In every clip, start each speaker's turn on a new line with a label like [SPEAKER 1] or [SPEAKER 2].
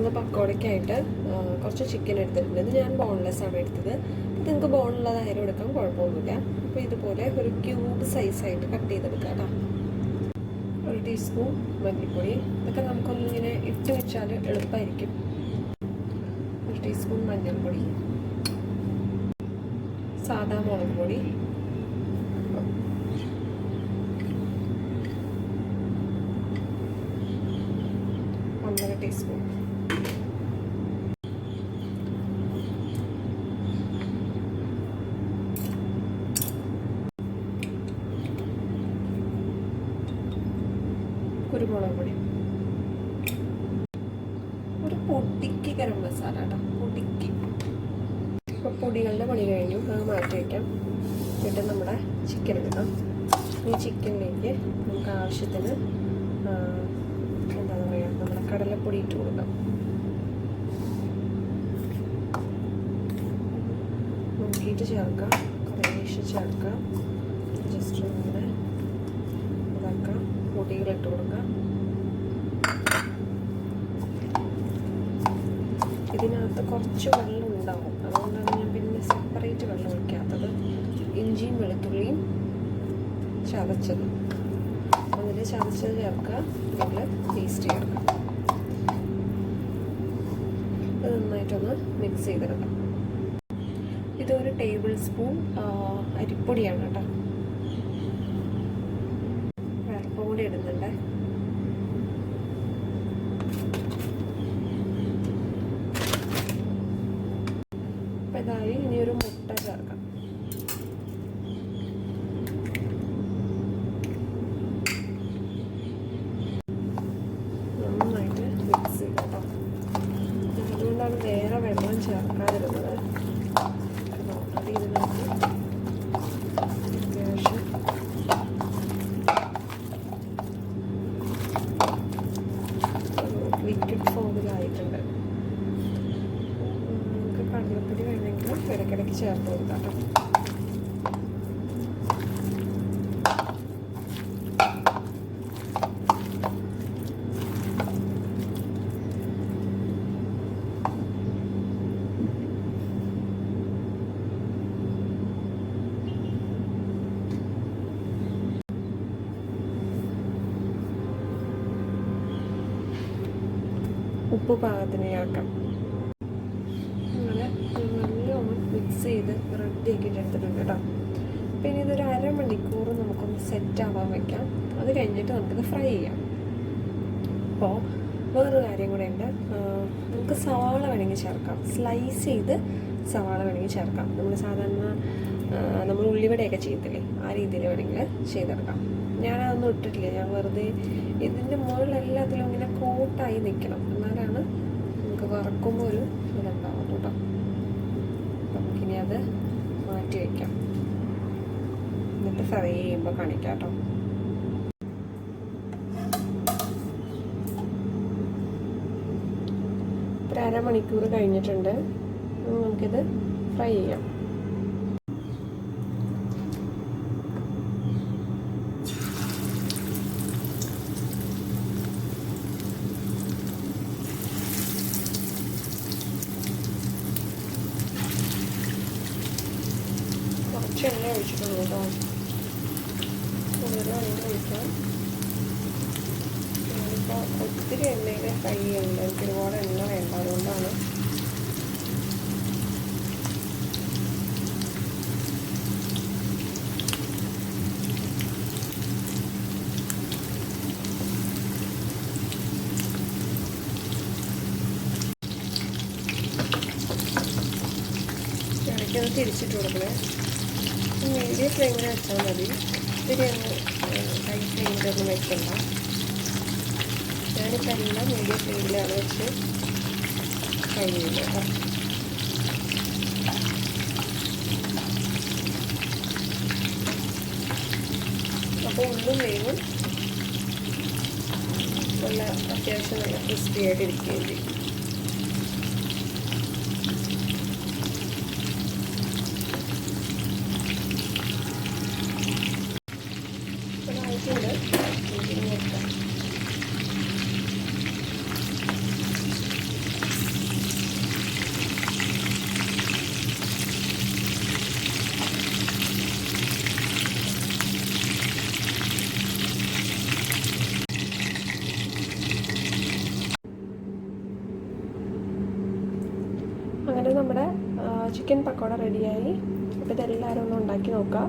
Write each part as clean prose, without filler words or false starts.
[SPEAKER 1] നമ്മൾ പക്കോടയ്ക്കായിട്ട് കുറച്ച് ചിക്കൻ എടുത്തിട്ടുണ്ട്. ഇത് ഞാൻ ബോൺലെസ് ആണ് എടുത്തത്. നിങ്ങൾക്ക് ബോണുള്ളതായാലും എടുക്കാം, കുഴപ്പമൊന്നുമില്ല. അപ്പോൾ ഇതുപോലെ ഒരു ക്യൂബ് സൈസായിട്ട് കട്ട് ചെയ്തെടുക്കാം കേട്ടോ. 1 ടീസ്പൂൺ മല്ലിപ്പൊടി, ഇതൊക്കെ നമുക്കൊന്നിങ്ങനെ ഇട്ട് വെച്ചാൽ എളുപ്പമായിരിക്കും. 1 ടീസ്പൂൺ മഞ്ഞൾപ്പൊടി, സാദാ മുളക് പൊടി, 1/2 ടീസ്പൂൺ കുരുമുളക് പൊടി, ഒരു പൊടിക്ക് ഗരം മസാല കേട്ടോ, പൊടിക്ക്. ഇപ്പോൾ പൊടികളുടെ പണി കഴിഞ്ഞു, അത് മാറ്റി വയ്ക്കാം. എന്നിട്ട് നമ്മുടെ ചിക്കൻ എടുക്കാം. ഈ ചിക്കനിലേക്ക് നമുക്ക് ആവശ്യത്തിന് എന്താ പറയുക, നമ്മുടെ കടലപ്പൊടി ഇട്ട് കൊടുക്കാം. നോക്കിയിട്ട് ചേർക്കാം, കുറേശ്ശെ ചേർക്കാം. ജസ്റ്റ് ഇങ്ങനെ ഇതാക്കാം, പൊടികളിട്ട് കൊടുക്കാം. ഇതിനകത്ത് കുറച്ച് വെള്ളം ഉണ്ടാവും, അതുകൊണ്ടാണ് ഞാൻ പിന്നെ സെപ്പറേറ്റ് വെള്ളം ഒഴിക്കാത്തത്. ഇഞ്ചിയും വെളുത്തുള്ളിയും ചതച്ചത്, അതിൽ ചതച്ചത് ചേർക്കുക, ഇതിൽ പേസ്റ്റ് ചേർക്കുക. ഇത് നന്നായിട്ടൊന്ന് മിക്സ് ചെയ്തെടുക്കാം. ഇതൊരു ടേബിൾ സ്പൂൺ അരിപ്പൊടിയാണ് കേട്ടോ. അല്പം കൂടി ഇടുന്നുണ്ട്. അപ്പം ഇതായി. ഇനി ഒരു മുട്ട ചേർക്കാം. നന്നായിട്ട് മിക്സ് ചെയ്ത് കേട്ടോ. അതുകൊണ്ടാണ് വേറെ വെള്ളം ചേർക്കാതിരുന്നത്. ഓൾറെഡി ഇതിനകത്ത് അത്യാവശ്യം ലിക്വിഡ് ഫോമിലായിട്ടുണ്ട്. നമുക്ക് കടലപ്പൊടി വേണമെങ്കിൽ ഇടയ്ക്കിടയ്ക്ക് ചേർത്ത് കൊടുക്കാം കേട്ടോ. ഉപ്പ് പാകത്തിന് ചേർക്കാം. അങ്ങനെ നല്ലോണം മിക്സ് ചെയ്ത് റെഡിയാക്കിയിട്ട് എടുത്തിട്ടുണ്ട് കേട്ടോ. പിന്നെ ഇതൊരു അരമണിക്കൂർ നമുക്കൊന്ന് സെറ്റ് ആവാൻ വയ്ക്കാം. അത് കഴിഞ്ഞിട്ട് നമുക്കിത് ഫ്രൈ ചെയ്യാം. അപ്പോൾ വേറൊരു കാര്യം കൂടെ ഉണ്ട്, നമുക്ക് സവാള വേണമെങ്കിൽ ചേർക്കാം. സ്ലൈസ് ചെയ്ത് സവാള വേണമെങ്കിൽ ചേർക്കാം. നമ്മൾ സാധാരണ നമ്മൾ ഉള്ളിവടയൊക്കെ ചെയ്യത്തില്ലേ, ആ രീതിയിൽ വേണമെങ്കിൽ ചെയ്തെടുക്കാം. ഞാനതൊന്നും ഇട്ടിട്ടില്ല. ഞാൻ വെറുതെ ഇതിൻ്റെ മുകളിലെല്ലാത്തിലും ഇങ്ങനെ കോട്ടായി നിൽക്കണം, എന്നാലാണ് നമുക്ക് വറക്കുമ്പോൾ ഒരു ഇതുണ്ടാവും കേട്ടോ. നമുക്കിനി അത് മാറ്റി വയ്ക്കാം, എന്നിട്ട് ഫ്രൈ ചെയ്യുമ്പോൾ കാണിക്കാം കേട്ടോ. ഒരു അരമണിക്കൂർ കഴിഞ്ഞിട്ടുണ്ട്. നമുക്കിത് ഫ്രൈ ചെയ്യാം. കുറച്ച് എണ്ണ ഒഴിച്ചിട്ടുണ്ട് കേട്ടോ, കൂടുതൽ എണ്ണ ഒഴിക്കാം. ഞാനിപ്പോൾ ഒത്തിരി എണ്ണയിൽ ഫ്രൈ ചെയ്യുന്നുണ്ട്, എനിക്ക് ഒരുപാട് എണ്ണ വേണ്ട, അതുകൊണ്ടാണ്. ഇടയ്ക്കത് തിരിച്ചിട്ട് കൊടുക്കണേ. മീഡിയം ഫ്ലെയിമിൽ വെച്ചാൽ മതി. ഇത്തിരി ഒന്ന് ഹൈ ഫ്ലെയിമിലൊന്നും വെക്കണ്ട. ഞാനിപ്പോൾ എല്ലാം മീഡിയം ഫ്ലെയിമിലാണ് വെച്ച് ഫ്രൈ ചെയ്യുന്നത് കേട്ടോ. അപ്പോൾ ഉള്ളും വേവും നല്ല അത്യാവശ്യം നല്ല ക്രിസ്പി ആയിട്ട് ഇരിക്കുകയും ചെയ്യും. അങ്ങനെ നമ്മുടെ ചിക്കൻ പക്കോട റെഡിയായി. അപ്പോൾ ഇതെല്ലാവരും ഒന്ന് ഉണ്ടാക്കി നോക്കുക.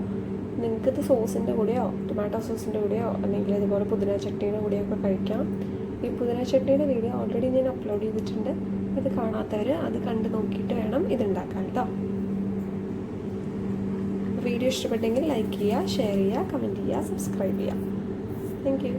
[SPEAKER 1] നിങ്ങൾക്കിത് സോസിൻ്റെ കൂടെയോ ടൊമാറ്റോ സോസിൻ്റെ കൂടെയോ അല്ലെങ്കിൽ ഇതുപോലെ പുതിന ചട്നിയുടെ കൂടെയോ ഒക്കെ കഴിക്കാം. ഈ പുതിന ചട്നിയുടെ വീഡിയോ ഓൾറെഡി ഞാൻ അപ്ലോഡ് ചെയ്തിട്ടുണ്ട്. ഇത് കാണാത്തവർ അത് കണ്ട് നോക്കിയിട്ട് വേണം ഇതുണ്ടാക്കാൻ കേട്ടോ. വീഡിയോ ഇഷ്ടപ്പെട്ടെങ്കിൽ ലൈക്ക് ചെയ്യുക, ഷെയർ ചെയ്യുക, കമൻറ്റ് ചെയ്യുക, സബ്സ്ക്രൈബ് ചെയ്യുക. Thank you.